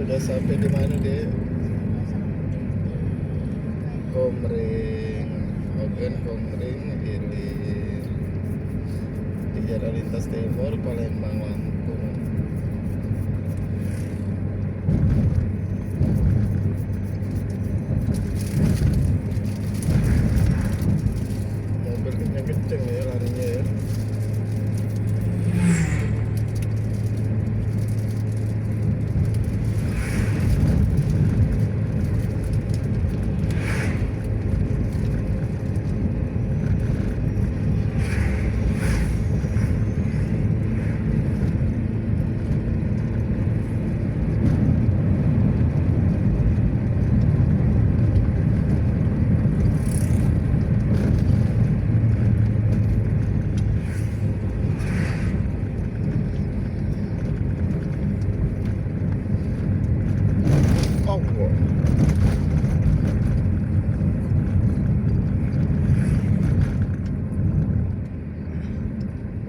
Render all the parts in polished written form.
sudah sampai di mana dia? Komering, Ogan Komering, Ilir di Jalan Lintas Timur, Palembang, Lampung. Mobil kenceng-kenceng ya larinya ya.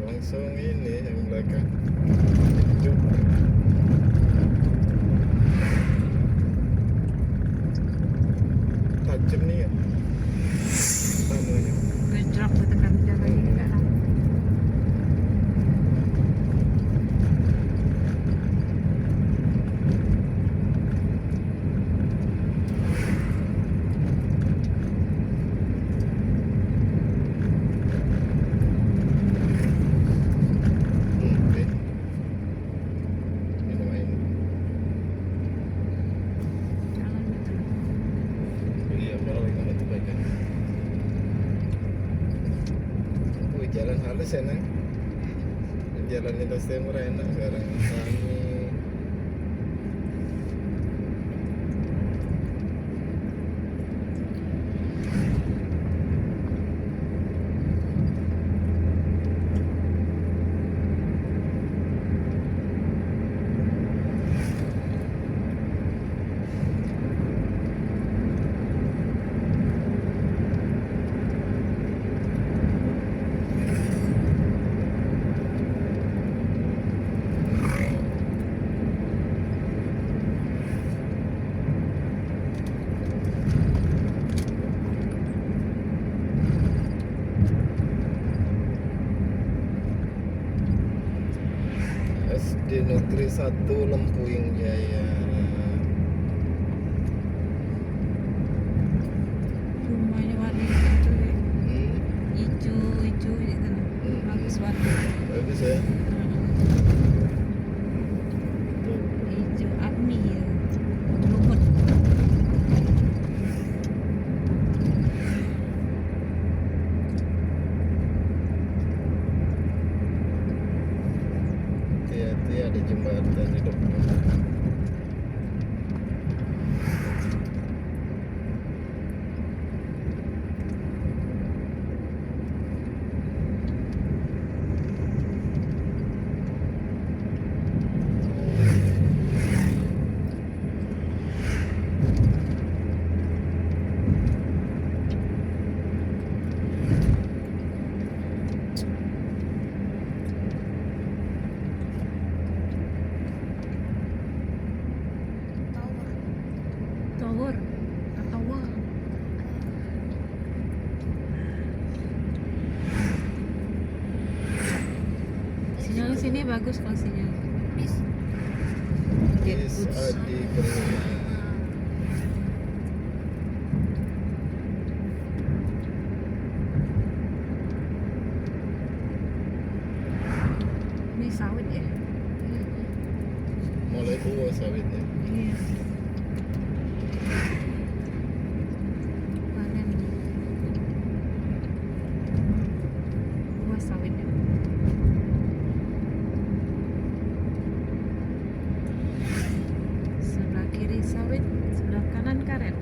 Langsung ini yang belakang Juk. Tajam nih ya tamunya. Gejrot tekan jalan ini enggak lah. Minum air. Jalan betul. Iya, malah lagi nonton bagian. Wih, jalan halus enak. Jalan Lintas Timur enak sekarang. Kami SD Negeri 1 Lempuing Jaya. Rumahnya warna hijau ya. Hmm, Hijau gitu. Bagus warna. bagus ya. Hijau army ya. Rumput. Hati-hati ada jembatan di depan. Tower. Tower. Sinyal sini bagus kalau sinyal. Get Is goods. Adi Prima. Ini sawit ya. Mulai tua sawitnya. Iya. Panen. Buah sawitnya. Sebelah kiri sawit, sebelah kanan karet.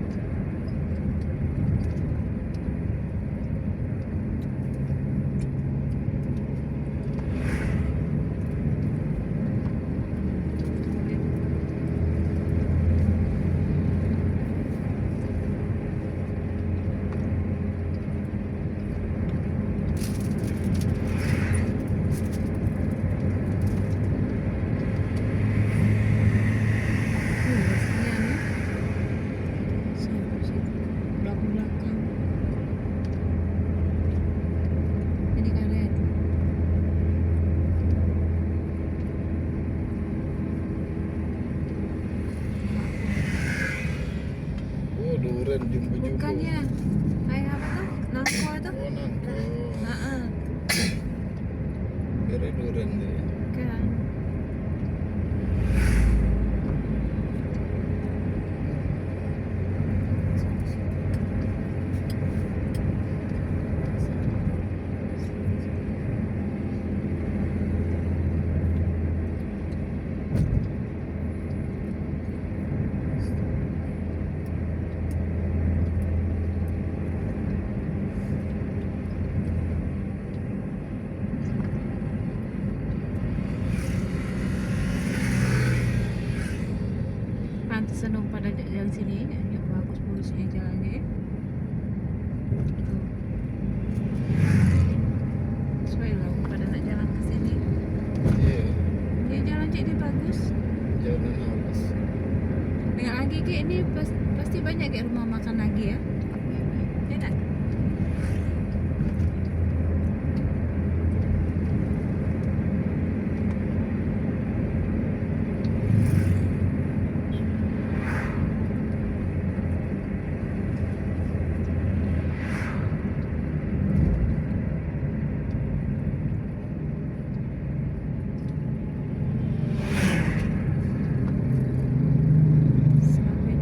duren jumbo-jumbo. Bukannya kayak apa tuh? Nangko tuh? Oh, nangko. Heeh. Kira duren deh. Kan. Pantesan dong pada jalan sini ya, yang bagus-bagusnya jalannya ya. Tuh. Sesuai lah pada nak jalan ke sini. Iya, Ya jalan jadi bagus. jalan halus. Dengan lagi kayak ini pasti banyak kayak rumah makan lagi ya. Ya tak? Sawit.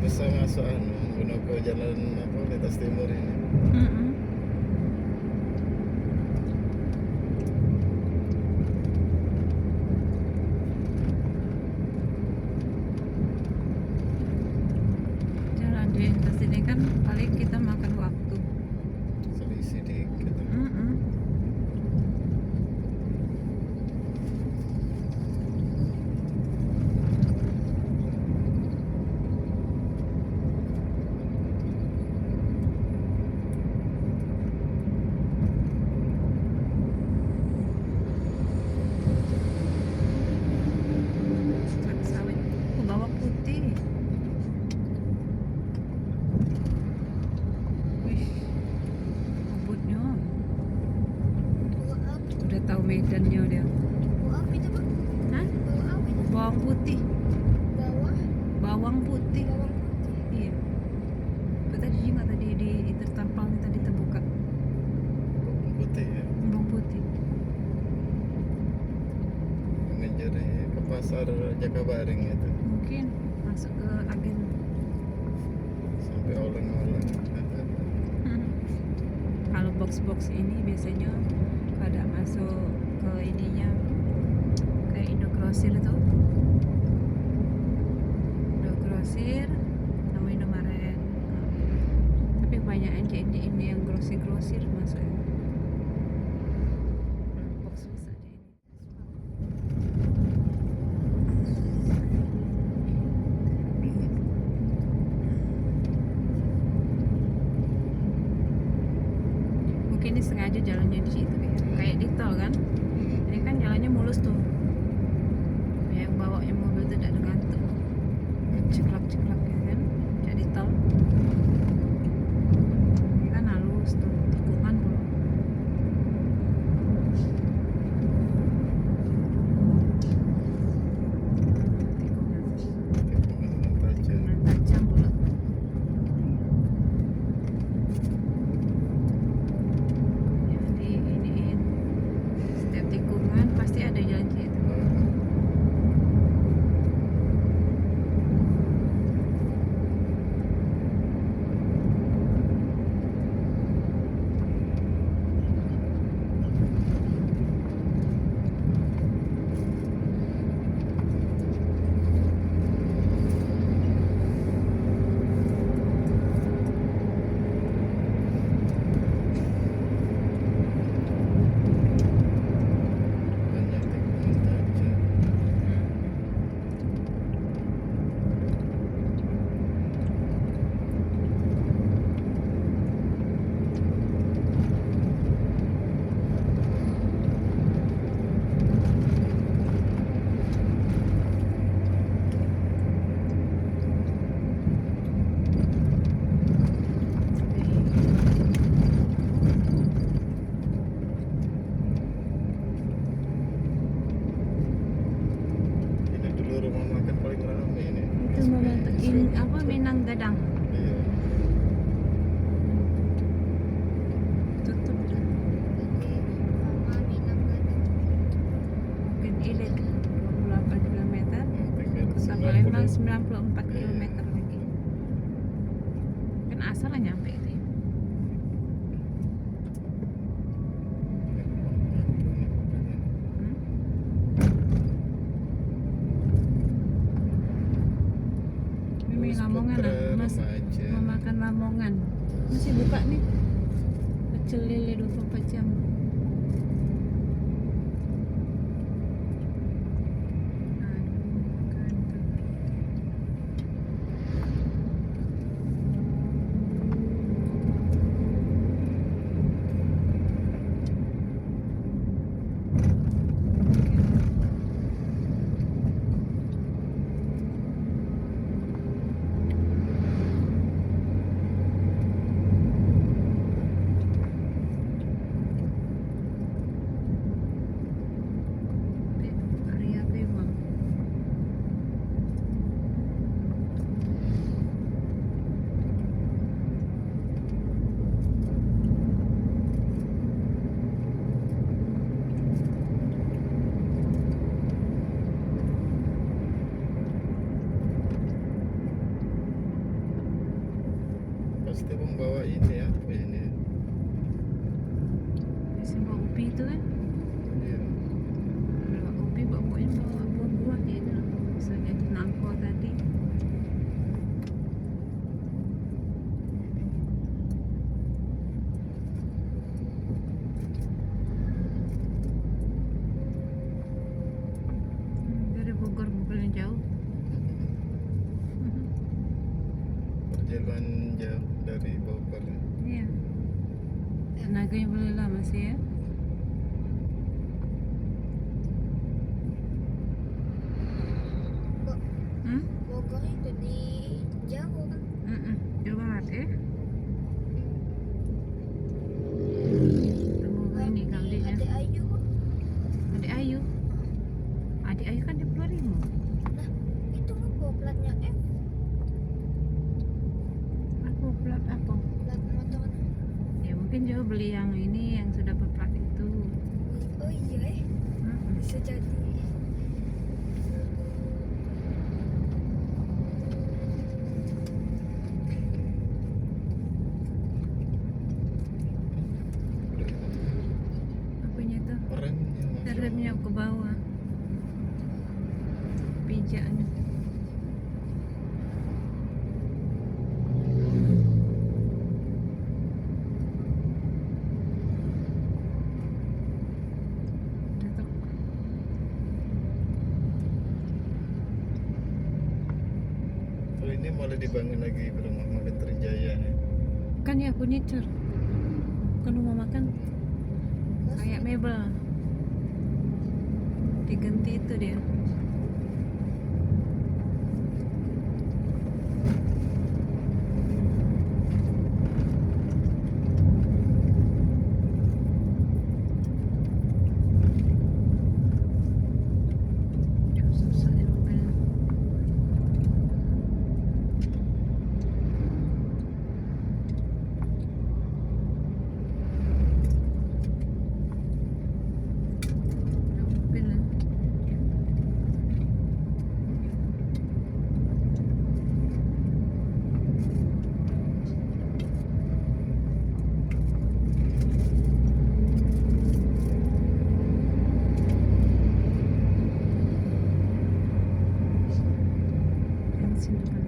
bisa masuk Gunoko jalan apa lintas timur ini. Mm-mm. Jalan di lintas ini kan paling kita makan waktu. Selisih dikit. Mm-mm. Kelapa sawit. Oh, bawang putih. Wih, kebunnya. Bawa apa? Udah tahu medannya dia. Bawa apa itu, Pak? Hah? Bawa apa itu? Bawang putih. Bawah Bawang putih. bawang putih. Iya. Itu tadi juga tadi di tertampal tadi terbuka. Putih ya. Bawang putih. Menjadi ke pasar Jakabaring itu. Mungkin masuk ke agen. Sampai oleng-oleng. Kalau box-box ini biasanya pada masuk ke ininya kayak Indogrosir itu. Indogrosir sama Indomaret. Tapi kebanyakan kayak ini yang grosir-grosir masuk. Box bisa aja ini. Mungkin ini sengaja jalannya di situ kayak di tol kan. Ini kan jalannya mulus tuh. Yang bawanya mobil tidak ada gantung. Ceklak-ceklak gitu kan. Kayak di tol. Kan halus tuh, tikungan dulu. Tikungan. Tikungan tajam. Tikungan tajam pula. Jadi iniin setiap tikungan pasti ada jalan situ. Banyak tikungan tajam. Ini dulu rumah makan paling ramai ini. Itu mematakin apa Minang Dadang. Iya. Tutup dah. Ini Mama Minang Gadang. Mungkin ilik 28 km. Tinggal Ke 90. Palembang 94 Iya. km lagi. Kan asal lah nyampe itu ya. Hmm? Ini Lamongan lah, Mas. Remaja. Mau makan Lamongan. Masih buka nih. Pecel lele 24 jam. Aduh, kan tuh. Tenaganya boleh lama sih ya. Kok Hmm? Bogor itu di Jawa kan? Jawa Barat ya. Tunggu ini kalau Di dia Ade Ayu. Adik Ayu. Adik Ayu kan di Pulau Rimu. Nah, itu apa platnya F? Aku plat apa? Plat motornya. Ya mungkin Jawa beli yang ini yang sudah berplat itu. Oh iya, Mm-mm. bisa jadi. Apanya tuh? Remnya masya Remnya Allah. ke bawah. Pijaknya. Tutup. Oh ini malah dibangun lagi rumah makan Trijaya nih. Kan ya furniture. Kan rumah makan kayak mebel. Diganti itu dia. Jauh susah di mobil. Mobil. Bensin depan.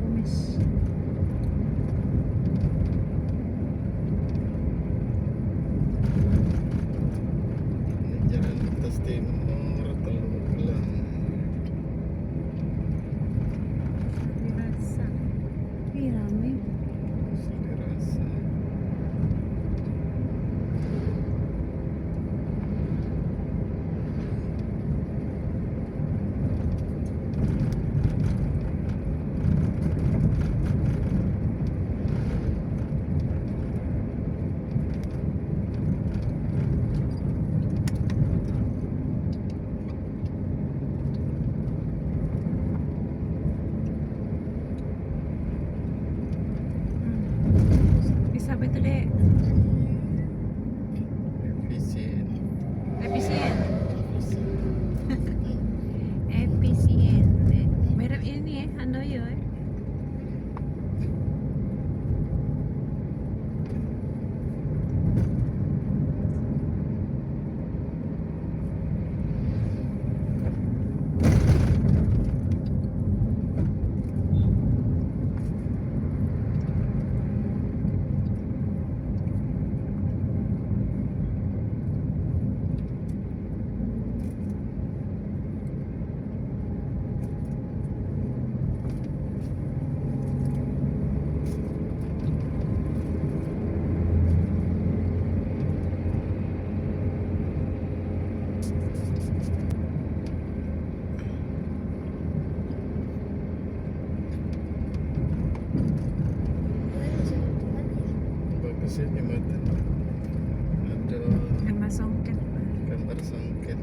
Kumis. Ini jalan atas timur Teluk Belang. Dirasa. Ih rame. Saya rasa. Bisa apa itu dek? Efisien. Efisien. Efisien. Merek ini ya, Handoyo ya. Bagusnya jembatan. Ada Gambar songket. gambar songket.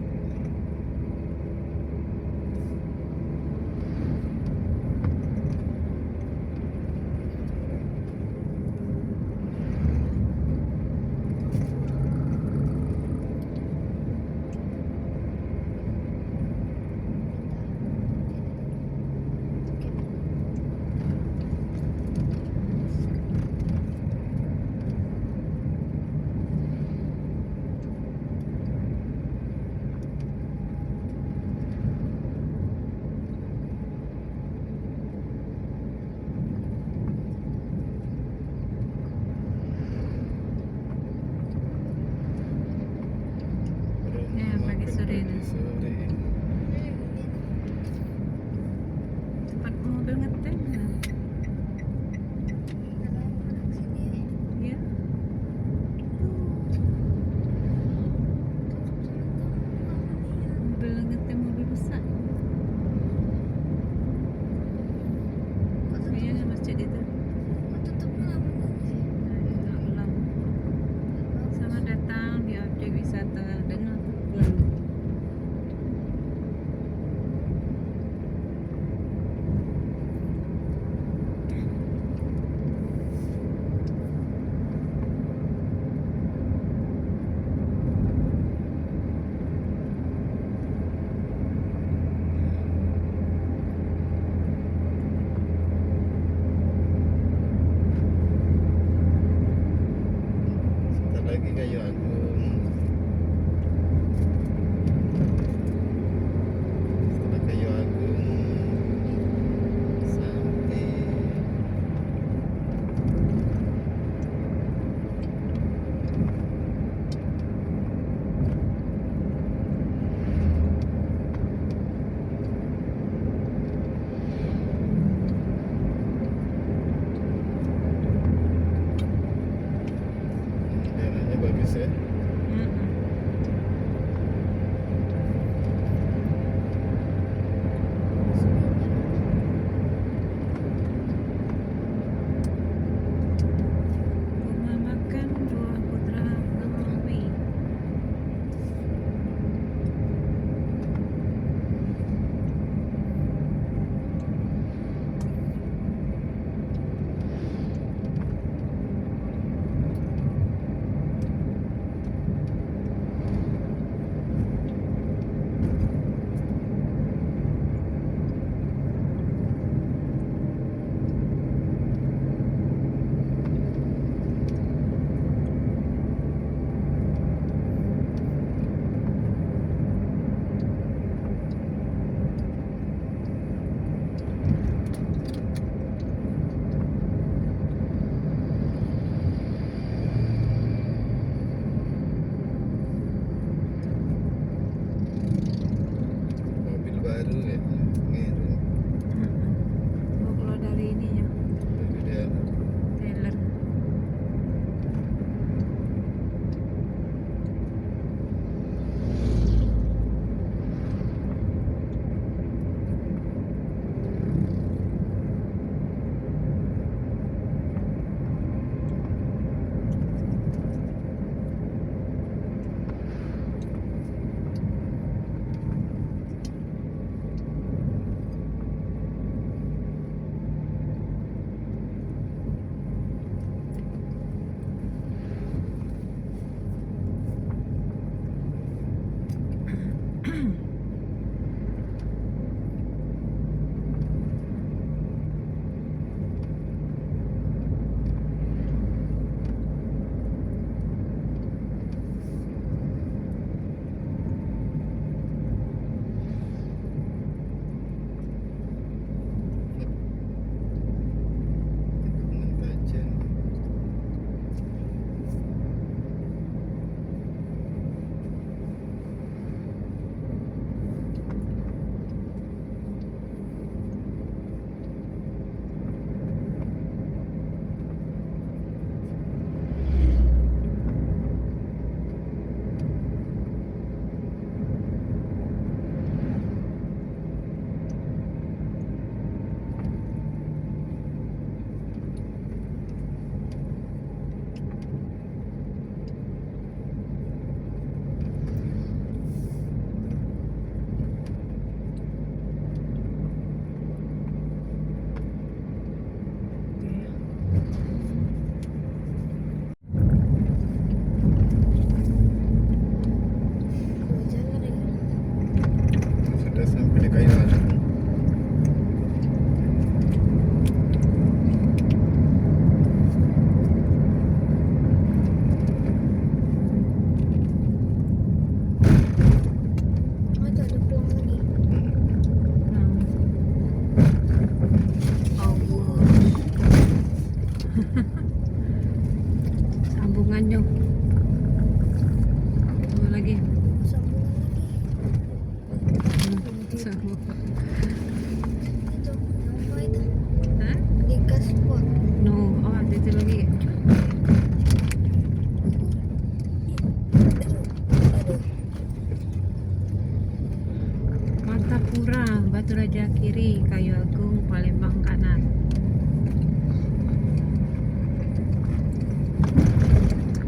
Baturaja kiri, Kayu Agung, Palembang kanan.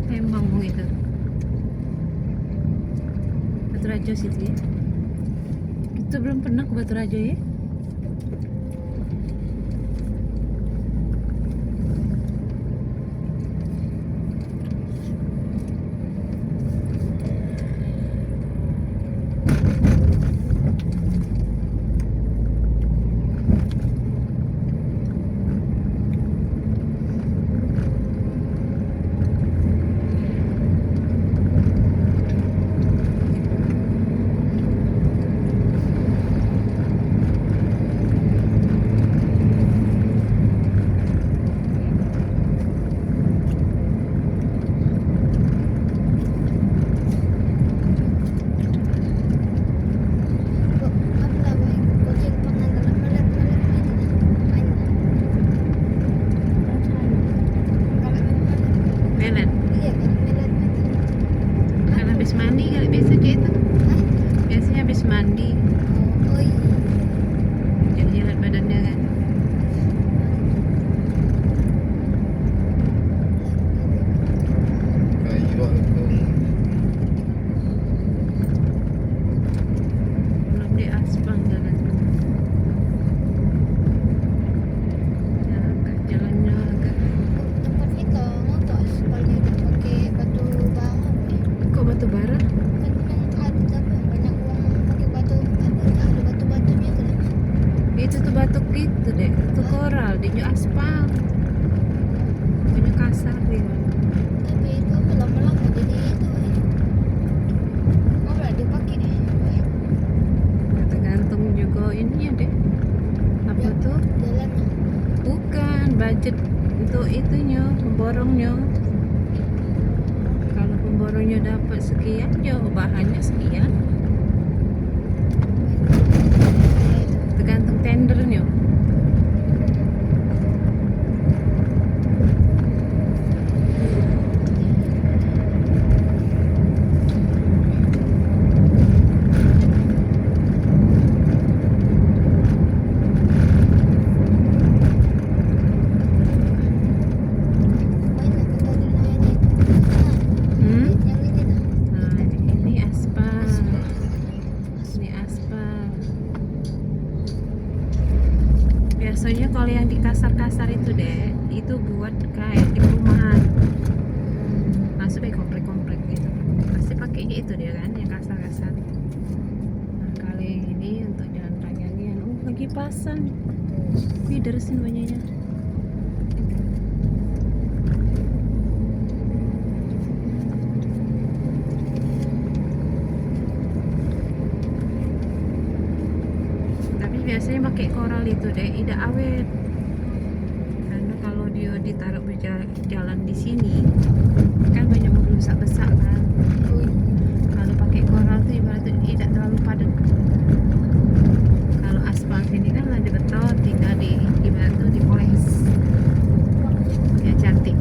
Palembang mau itu. Baturaja situ ya. Itu belum pernah ke Baturaja ya. Melet. Kan habis mandi kali biasanya itu. Biasanya habis mandi jalan-jalan badannya kan. Kayu Agung. Belum di aspal jalan. Ya, agak jalannya agak. Tempat kita motor aspalnya udah pakai batu bara. Kok batu bara? Kan yang ada banyak uang pakai batu, ada batu-batunya tuh. Itu tuh batuk gitu deh. Itu koral di aspal. Banyak kasar dia. Tapi itu lama-lama jadi itu. Oh, nggak dipakai deh. Tergantung juga ininya deh. Apa tuh? Jalannya. Bukan budget untuk itunya, pemborongnya. Kalau pemborongnya dapat sekian, ya bahannya sekian. Tergantung tendernya. Banyak kita di nanya. Hmm? Yang ini dah. Nah, ini aspal. Ini aspal. Biasanya kalau yang di kasar-kasar itu deh, itu buat kayak di perumahan. Masuk kayak komplek-komplek gitu. Pasti pakainya itu dia kan, yang kasar-kasar. Nah, kali ini untuk jalan raya ini, lagi pasang. Wih, deresin banyaknya. Tapi biasanya pakai koral itu deh, tidak awet. Karena kalau dia ditaruh di jalan di sini, kan banyak mobil besar-besar kan. Kalau pakai koral tuh ibaratnya tidak terlalu padat. Kalau aspal sini kan ada beton, tinggal di ibaratnya dipoles. Ya cantik.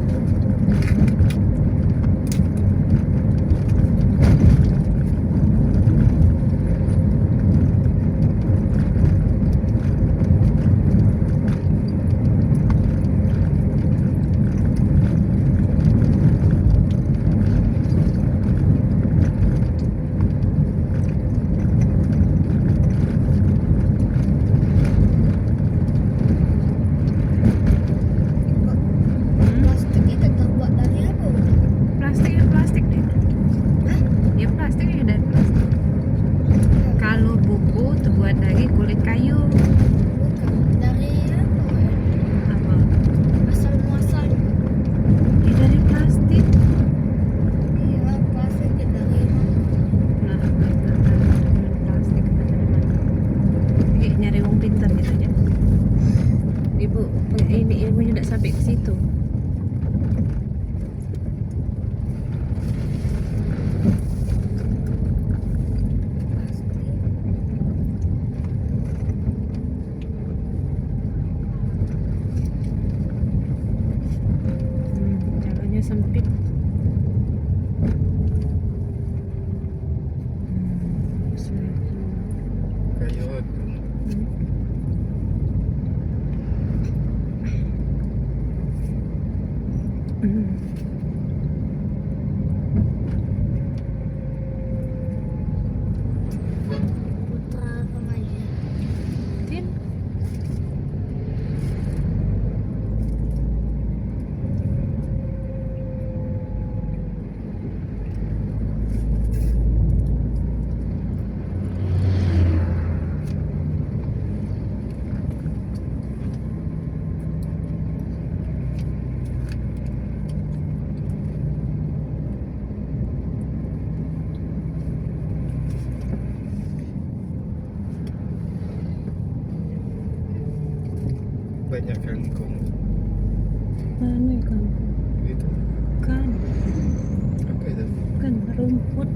banyak kangkung. Mana kan? Itu Kan, apa itu? kan rumput.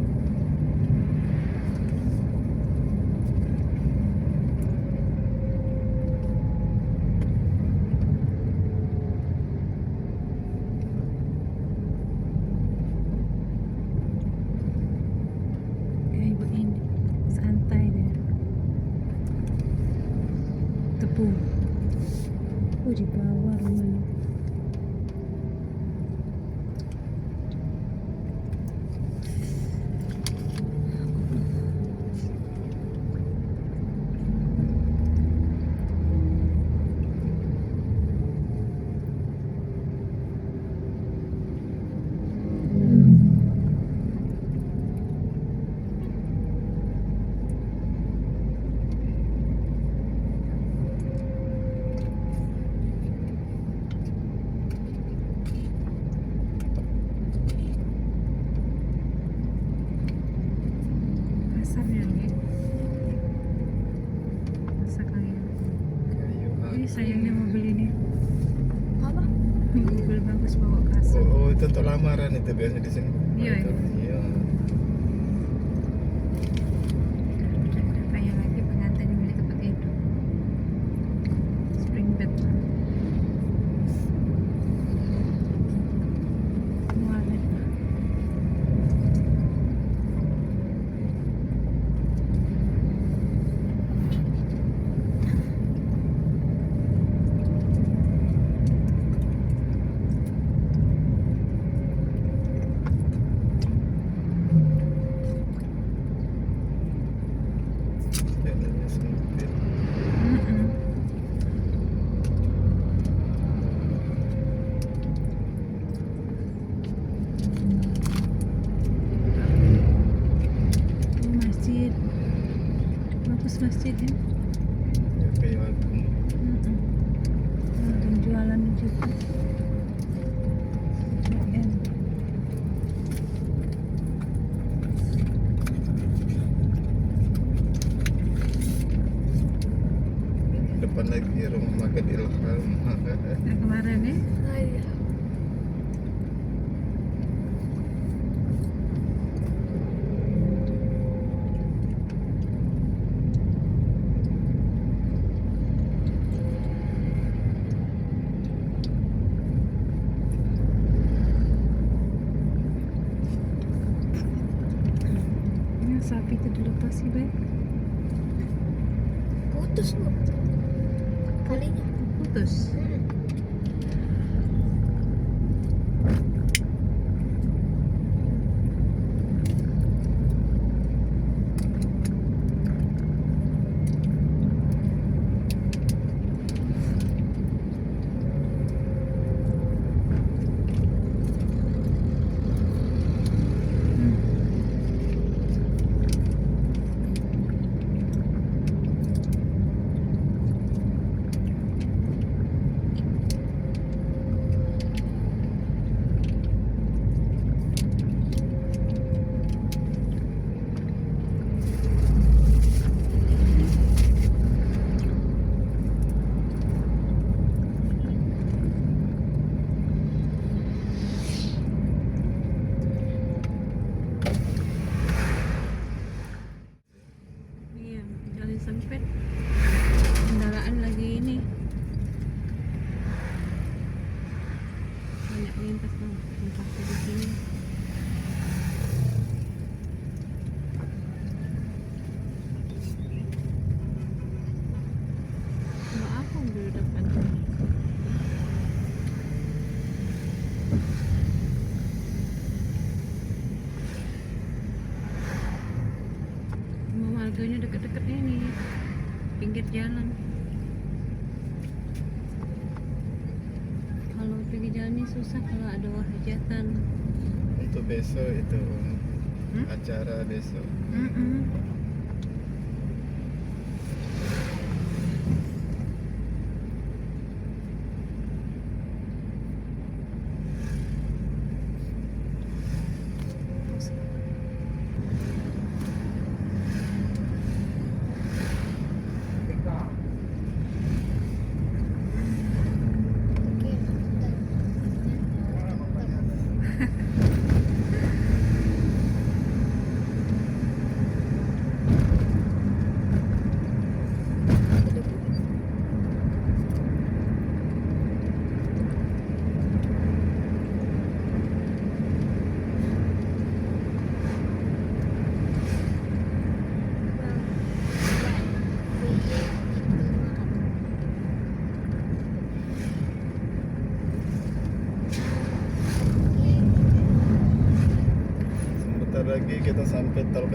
Kayak ibu ini, santai deh. Tepung. Oh, di bawah rumahnya. Pasarnya nih. Pasar kalian. Kayu Ini api. sayangnya mobil ini. Apa? Mobil bagus bawa kasar. Oh, itu untuk lamaran itu biasa di sini. Iya, Itu, iya. Kayak lagi pengantin yang beli tempat itu. Spring bed. Mualet. Jalannya sempit. Mm-mm. Oh, masjid. Bagus masjidnya. Ya, kayu api. Mm-mm. Ada yang jualan juga. JM. Depan lagi rumah makan Ilham. Yang kemarin ya. Ah, iya. Ini sapi itu dilepas sih, Bay. Putus bu. Kalinya. Putus. Iya, jalan sempit. Kendaraan lagi ini. Banyak lintas tuh, lintas di sini. Mau apa dulu depan? Mau harganya deket-deket ini, pinggir jalan. Kalau pergi jalan ini susah kalau ada hajatan. Untuk besok itu Hmm? acara besok. Mm-mm.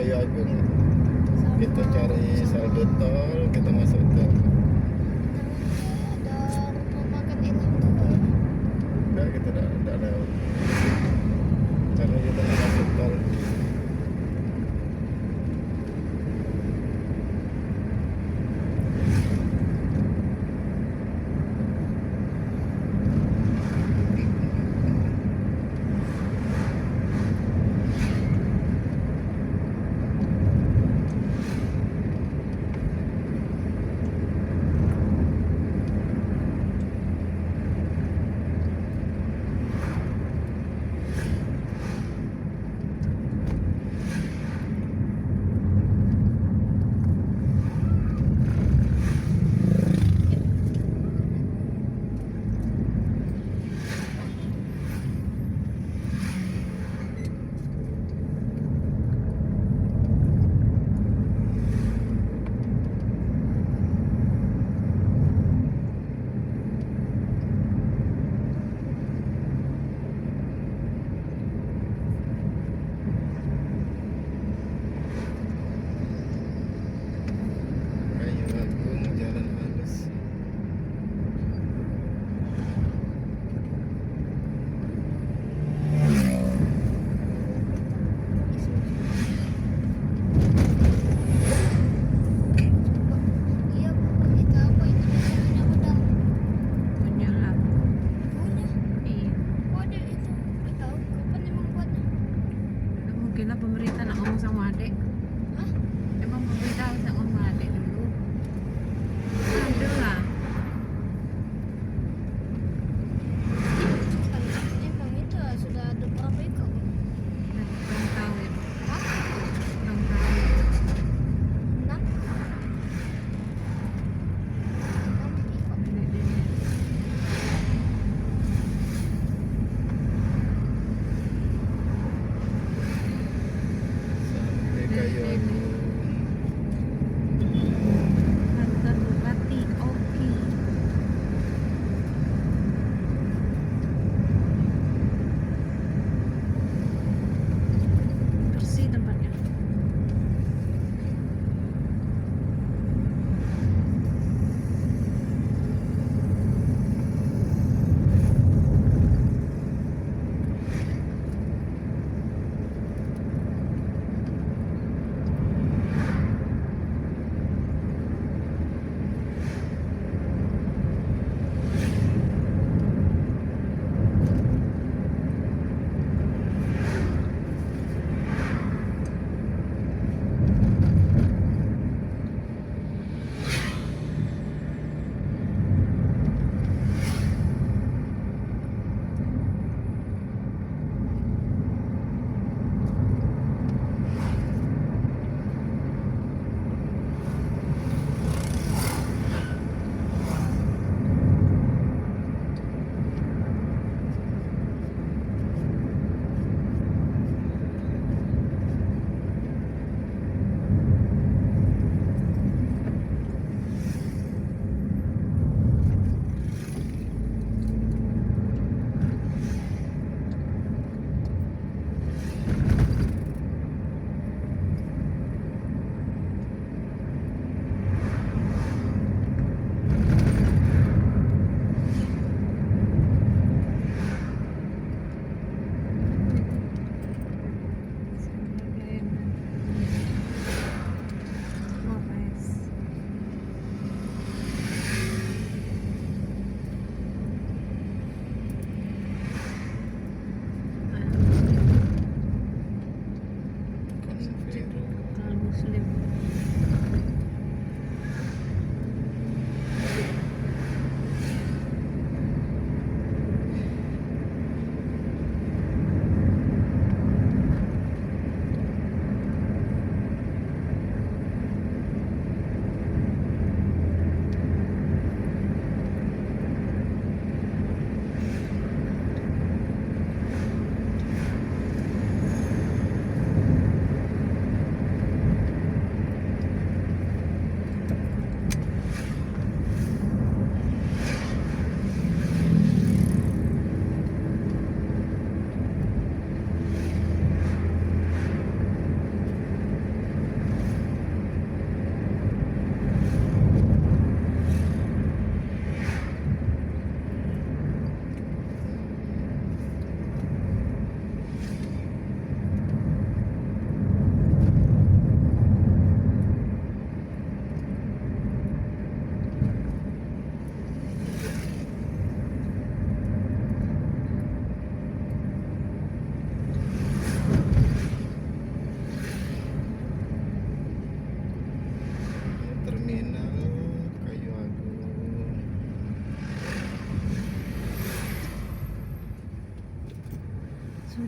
Kayu Agung. Sama Kita cari sama saldo tol, kita masuk tol. namanya ada rumah makan enak tuh ya. Enggak, kita tidak lewat. Karena kita nggak masuk tol.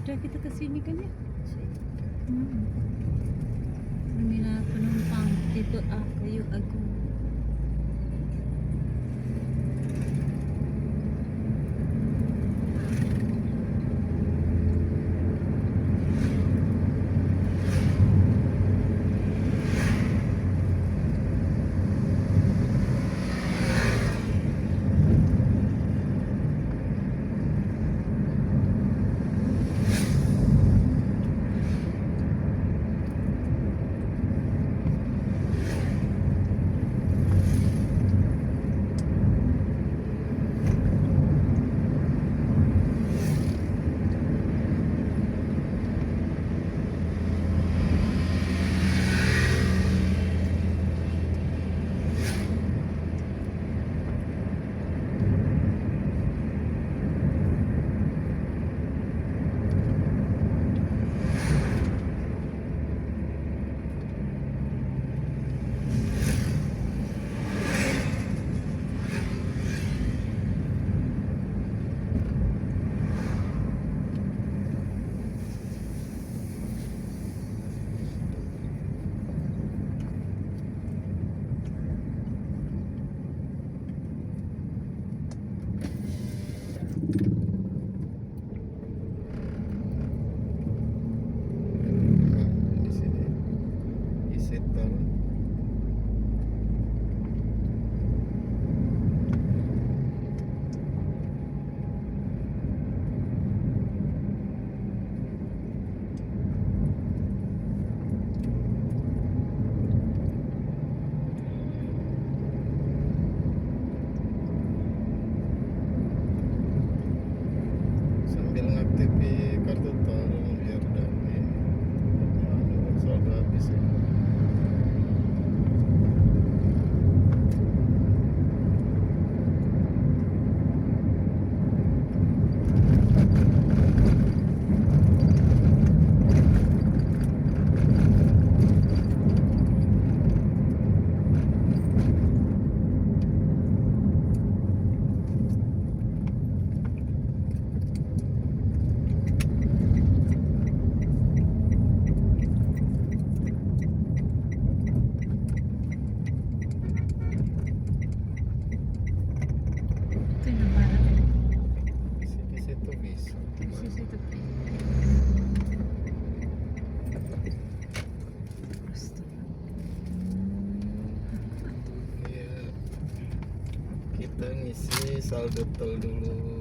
Udah kita kesini kan ya. Terminal penumpang tipe A Kayu Agung. Di sini isi tol. Sambil ngaktifin kartu tol biar udah ini saldo habis ya. Itu yang barat. Di situ bisa. Di situ. Iya. Kita ngisi saldo tol dulu.